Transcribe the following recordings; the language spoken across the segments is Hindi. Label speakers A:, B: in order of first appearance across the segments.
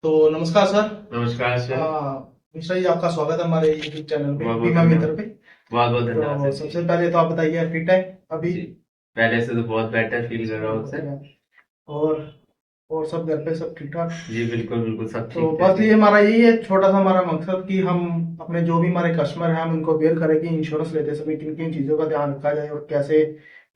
A: तो नमस्कार सर।
B: नमस्कार सर।
A: मिश्रा जी, आपका स्वागत है हमारे यूट्यूब चैनल पे,
B: बहुत बहुत
A: बीमा मित्र
B: धन्यवाद।
A: पे।
B: बहुत बहुत धन्यवाद
A: तो
B: सर जी।
A: सबसे पहले तो आप बताइए, फिट है अभी?
B: जी, पहले से तो बहुत बेटर फील कर रहा हूँ सर।
A: बढ़िया। और और सब घर पे सब ठीक ठाक?
B: जी बिल्कुल बिल्कुल सब
A: तो
B: ठीक ठाक
A: बस
B: है।
A: ये हमारा यही है, छोटा सा हमारा मकसद कि हम अपने जो भी हमारे कस्टमर हैं, हम उनको अवेयर करें कि इंश्योरेंस लेते समय किन किन चीज़ों का ध्यान रखा जाए और कैसे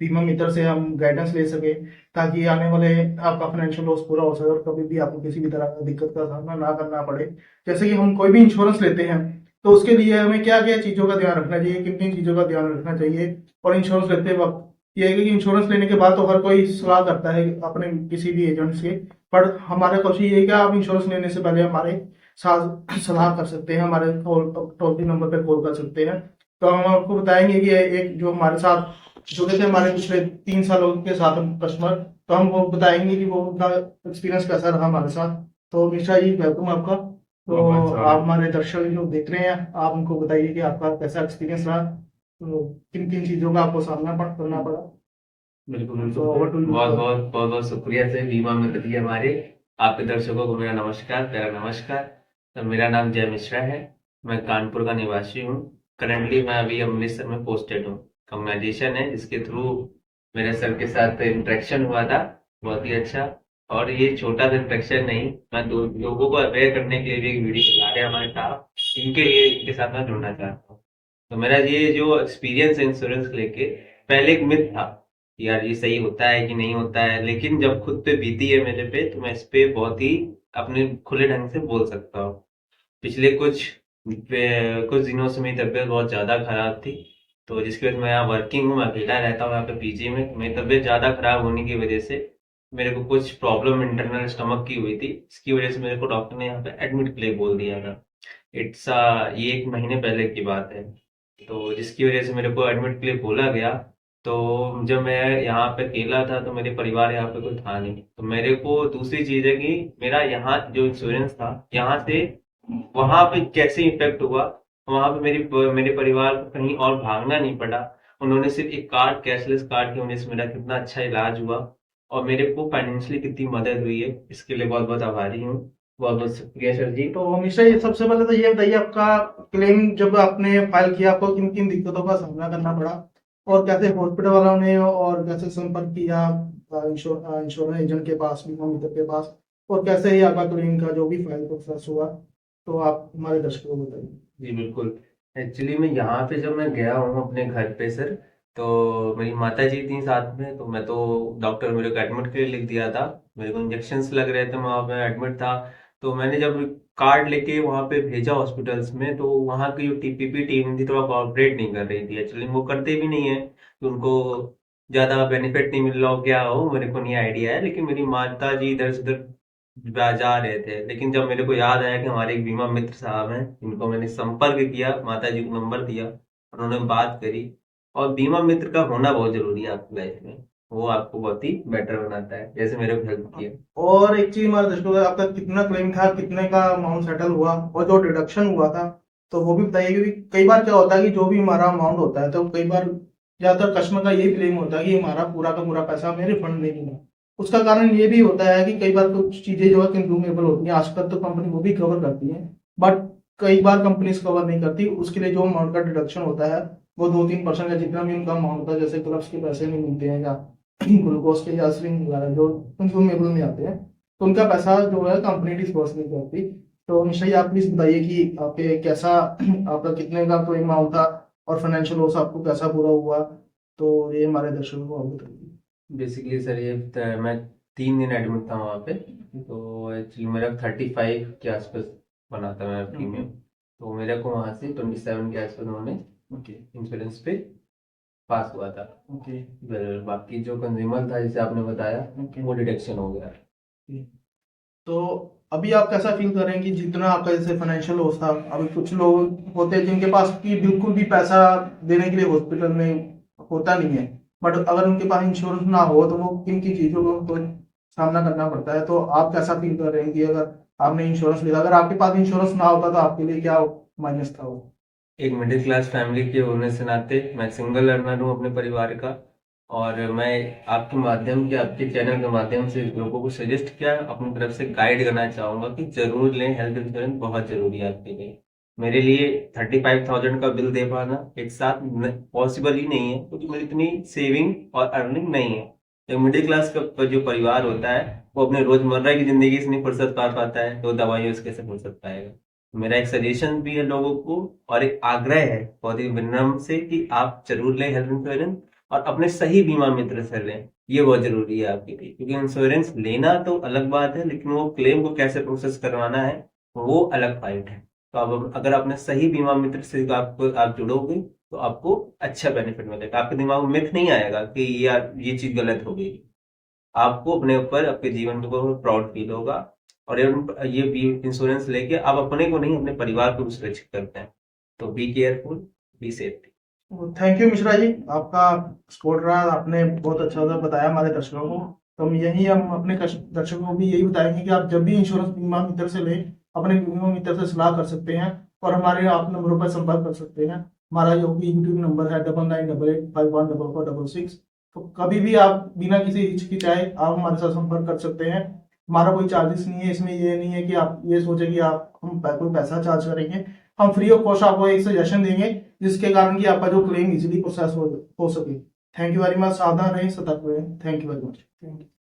A: बीमा मित्र से हम गाइडेंस ले सके, ताकि आने वाले आपका फाइनेंशियल लॉस पूरा हो सके और कभी भी आपको किसी भी तरह का दिक्कत का सामना ना करना पड़े। जैसे कि हम कोई भी इंश्योरेंस लेते हैं, तो उसके लिए हमें क्या क्या चीज़ों का ध्यान रखना चाहिए, किन किन चीज़ों का ध्यान रखना चाहिए। और इंश्योरेंस लेते वक्त ये है कि इंश्योरेंस लेने के बाद तो हर कोई सलाह करता है अपने किसी भी एजेंट से, पर हमारा क्वेश्चन ये है कि आप इंश्योरेंस लेने से पहले हमारे साथ सलाह कर सकते हैं, हमारे टोल फ्री नंबर पे कॉल कर सकते हैं। तो हम आपको बताएंगे कि एक जो हमारे साथ जुड़े थे, हमारे पिछले 3 सालों के साथ हम कस्टमर, तो हम वो बताएंगे कि वो उनका एक्सपीरियंस कैसा रहा हमारे साथ। तो मिश्रा जी, वेलकम आपका।
B: बहुत
A: तो
B: बहुत
A: आप
B: स्वागत।
A: हमारे दर्शक जो देख रहे हैं, आप उनको बताइए कि आपका कैसा एक्सपीरियंस रहा, तो किन किन चीज़ों का आपको करना पड़ा।
B: बिल्कुल
A: तो
B: बिल्कुल
A: ओवर
B: सर,
A: टू यू
B: बहुत
A: सर।
B: बहुत बहुत बहुत शुक्रिया सर बीमा मित्र जी हमारे। आपके दर्शकों को मेरा नमस्कार, प्यारा नमस्कार। तो मेरा नाम जय मिश्रा है। मैं कानपुर का निवासी हूँ। करंटली मैं अभी अमृतसर में पोस्टेड हूँ। ऑर्गेनाइजेशन है जिसके थ्रू मेरे सर के साथ इंटरेक्शन हुआ था, बहुत ही अच्छा। और ये छोटा सा इंटरेक्शन नहीं, मैं दो लोगों को अवेयर करने के लिए भी एक वीडियो बना रहे हैं हमारे साथ, इनके लिए इनके साथ मैं जुड़ना चाहता हूँ। तो मेरा ये जो एक्सपीरियंस है इंश्योरेंस लेके, पहले एक मिथ था कि यार ये सही होता है कि नहीं होता है, लेकिन जब खुद पे बीती है मेरे पे, तो मैं इस पे बहुत ही अपने खुले ढंग से बोल सकता हूँ। पिछले कुछ दिनों से मेरी तबीयत बहुत ज़्यादा खराब थी। तो जिसकी वजह से मैं यहाँ वर्किंग हूँ, मैं अकेला रहता हूँ यहाँ पे पीजी में। मेरी तबीयत ज़्यादा खराब होने की वजह से मेरे को कुछ प्रॉब्लम इंटरनल स्टमक की हुई थी। इसकी वजह से मेरे को डॉक्टर ने यहाँ पे एडमिट के लिए बोल दिया था। ये 1 महीने पहले की बात है। तो जिसकी वजह से मेरे को एडमिट के लिए बोला गया। तो जब मैं यहाँ पे अकेला था, तो मेरे परिवार यहाँ पे कोई था नहीं, तो मेरे को दूसरी चीज़ है कि मेरा यहाँ जो इंश्योरेंस था, यहाँ से वहाँ पे कैसे इफ़ेक्ट हुआ। वहाँ पे मेरे परिवार को कहीं और भागना नहीं पड़ा। उन्होंने सिर्फ़ एक कार्ड, कैशलेस कार्ड की वजह से मेरा कितना अच्छा इलाज हुआ और मेरे को फाइनेंशियली कितनी मदद हुई है, इसके लिए बहुत-बहुत आभारी हूँ। बहुत-बहुत शुक्रिया सर जी।
A: तो हमेशा ये सबसे पहले तो ये बताइए, आपका क्लेम जब आपने फाइल किया, आपको किन किन दिक्कतों का सामना करना पड़ा, और कैसे हॉस्पिटल वालों ने और कैसे संपर्क किया इंश्योरेंस एजेंट के पास, बीमा मित्र के पास, और कैसे ही आपका क्लेम का जो भी फाइल प्रोसेस हुआ, तो आप हमारे दर्शकों को बताइए।
B: जी बिल्कुल। एक्चुअली मैं यहाँ पे जब मैं गया हूँ अपने घर पे सर, तो मेरी माता जी थी साथ में। तो मैं तो डॉक्टर मेरे को एडमिट के लिए लिख दिया था। मेरे को इंजेक्शन्स लग रहे थे, मैं वहाँ पे एडमिट था। तो मैंने जब कार्ड लेके वहाँ पे भेजा हॉस्पिटल्स में, तो वहाँ की जो टीपीपी टीम थी थोड़ा कोऑपरेट नहीं कर रही थी। एक्चुअली वो करते भी नहीं है कि उनको ज़्यादा बेनिफिट नहीं मिल रहा हो, क्या हो मेरे को नहीं आइडिया है। लेकिन मेरी माता जी इधर से उधर जा रहे थे। लेकिन जब मेरे को याद आया कि हमारे एक बीमा मित्र साहब हैं, इनको मैंने संपर्क किया, माता जी को नंबर दिया, उन्होंने बात करी। और बीमा मित्र का होना बहुत जरूरी है आपकी लाइफ में। वो आपको बहुत ही बेटर बनाता है, जैसे मेरे को हेल्प किया।
A: और एक चीज हमारे दर्शकों को, आपका कितना क्लेम था, कितने का अमाउंट सेटल हुआ, और जो डिडक्शन हुआ था, तो वो भी बताइए। क्योंकि कई बार क्या होता है कि जो भी हमारा अमाउंट होता है, तो कई बार ज्यादातर कस्टमर का यही क्लेम होता है कि हमारा पूरा का पूरा पैसा हमें रिफंड नहीं मिला। उसका कारण ये भी होता है कि कई बार कुछ चीजें जो है कंज्यूमेबल होती हैं, आजकल तो कंपनी वो भी कवर करती है, बट कई बार कंपनीज कवर नहीं करती। उसके लिए जो अमाउंट का डिडक्शन होता है, वो 2-3% का जितना भी उनका अमाउंट होता है, जैसे ग्लव्स के पैसे नहीं मिलते हैं, या ग्लूकोज के या सिरिंज वगैरह जो कंज्यूमेबल में आते हैं, तो उनका पैसा जो है कंपनी डिस्बर्स नहीं करती। तो निश्चय ही आप प्लीज बताइए कि आपके कैसा आपका कितने का कोई अमाउंट था, और फाइनेंशियल लॉस आपको कैसा पूरा हुआ, तो ये हमारे दर्शकों को आप बताइए।
B: बेसिकली सर मैं 3 दिन एडमिट था वहाँ पे। तो एक्चुअली मेरा 35 के आसपास बना था मेरा प्रीमियम। तो मेरे को वहाँ से 27 के आसपास उन्होंने
A: ओके।
B: इंश्योरेंस पे पास हुआ था।
A: ओके।
B: फिर बाकी जो कंज्यूमर था, जैसे आपने बताया,
A: ओके।
B: वो डिडक्शन हो गया।
A: तो अभी आप कैसा फील कर रहे हैं कि जितना आपका जैसे फाइनेंशियल लॉस था, अभी कुछ लोग होते हैं जिनके पास की बिल्कुल भी पैसा देने के लिए हॉस्पिटल में होता नहीं है, बट अगर उनके पास इंश्योरेंस ना हो, तो वो किन की चीज़ों को उनको सामना करना पड़ता है। तो आप कैसा फील कर रहे हैं कि अगर आपने इंश्योरेंस लिया, अगर आपके पास इंश्योरेंस ना होता, तो आपके लिए क्या माइनस था वो?
B: एक मिडिल क्लास फैमिली के होने से नाते मैं सिंगल लर्नर हूँ अपने परिवार का। और मैं आपके माध्यम के आपके चैनल के माध्यम से लोगों को सजेस्ट किया, अपनी तरफ से गाइड करना चाहूंगा कि जरूर लें, हेल्थ इंश्योरेंस बहुत जरूरी है आपके लिए। मेरे लिए 35,000 का बिल दे पाना एक साथ पॉसिबल ही नहीं है, क्योंकि मेरी इतनी सेविंग और अर्निंग नहीं है। एक मिडिल क्लास का जो परिवार होता है वो अपने रोजमर्रा की जिंदगी से नहीं फुर्सत पा पाता है, तो दवाइयों से कैसे फुर्सत पाएगा। मेरा एक सजेशन भी है लोगों को और एक आग्रह है बहुत ही विनम्र से कि आप जरूर लें हेल्थ इंश्योरेंस, और अपने सही बीमा मित्र से लें। ये बहुत जरूरी है आपके लिए, क्योंकि इंश्योरेंस लेना तो अलग बात है, लेकिन वो क्लेम को कैसे प्रोसेस करवाना है वो अलग फाइट है। तो आप अगर अपने सही बीमा मित्र से आप जुड़ोगे तो आपको अच्छा बेनिफिट मिलेगा। आपके दिमाग में मिथ नहीं आएगा कि यार ये चीज गलत हो गई। आपको अपने ऊपर, आपके जीवन के ऊपर प्राउड फील होगा। और ये भी इंश्योरेंस लेके आप अपने को नहीं, अपने परिवार को भी सुरक्षित करते हैं। तो be careful, be safety.
A: Thank you Mishra ji, आपका सपोर्ट रहा, आपने बहुत अच्छा सा बताया हमारे दर्शकों को। तो हम अपने दर्शकों को भी यही बताएंगे कि आप जब भी इंश्योरेंस बीमा मित्र से लें, अपने बीमा मित्र से सलाह कर सकते हैं और हमारे आप नंबरों पर संपर्क कर सकते हैं। हमारा जो भी यूट्यूब नंबर है 9988514466। तो कभी भी आप बिना किसी हिचकिचाए आप हमारे साथ संपर्क कर सकते हैं। हमारा कोई चार्जेस नहीं है इसमें, ये नहीं है कि आप ये सोचे कि आप हम कोई पैसा चार्ज करेंगे। हम फ्री ऑफ कॉस्ट आपको एक सजेशन देंगे जिसके कारण कि आपका जो क्लेम इजीली प्रोसेस हो सके। Thank you very much. सावधान रहें, सतर्क रहें। Thank you very much.